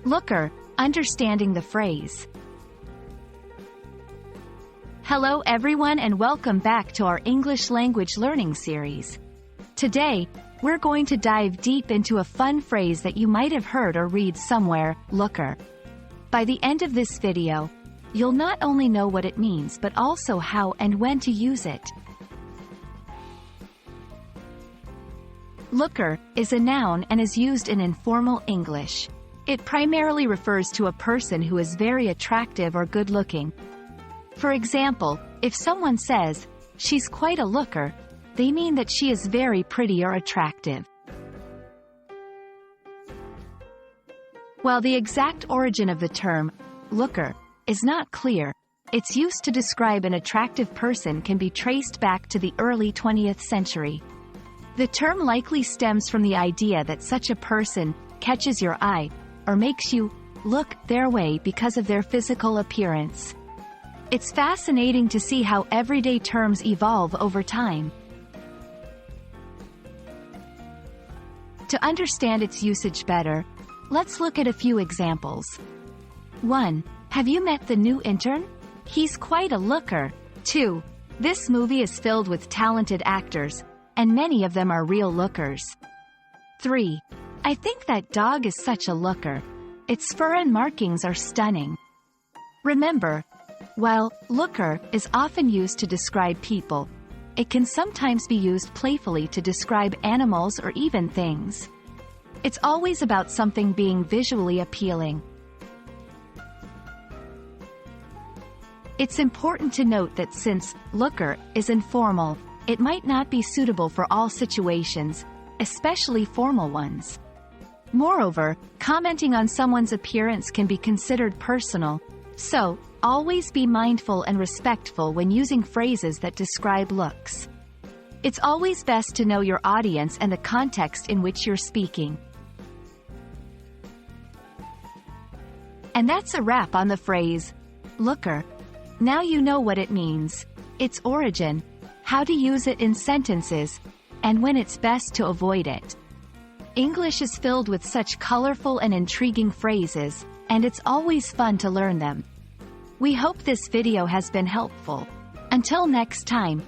Looker, understanding the phrase. Hello everyone and welcome back to our English language learning series. Today, we're going to dive deep into a fun phrase that you might have heard or read somewhere, looker. By the end of this video, you'll not only know what it means but also how and when to use it. Looker is a noun and is used in informal English. It primarily refers to a person who is very attractive or good-looking. For example, if someone says, "She's quite a looker," they mean that she is very pretty or attractive. While the exact origin of the term, looker, is not clear, its use to describe an attractive person can be traced back to the early 20th century. The term likely stems from the idea that such a person catches your eye, or makes you look their way because of their physical appearance. It's fascinating to see how everyday terms evolve over time. To understand its usage better, let's look at a few examples. 1. Have you met the new intern? He's quite a looker. 2. This movie is filled with talented actors, and many of them are real lookers. 3. I think that dog is such a looker. Its fur and markings are stunning. Remember, while looker is often used to describe people, it can sometimes be used playfully to describe animals or even things. It's always about something being visually appealing. It's important to note that since looker is informal, it might not be suitable for all situations, especially formal ones. Moreover, commenting on someone's appearance can be considered personal, so always be mindful and respectful when using phrases that describe looks. It's always best to know your audience and the context in which you're speaking. And that's a wrap on the phrase, looker. Now you know what it means, its origin, how to use it in sentences, and when it's best to avoid it. English is filled with such colorful and intriguing phrases, and it's always fun to learn them. We hope this video has been helpful. Until next time,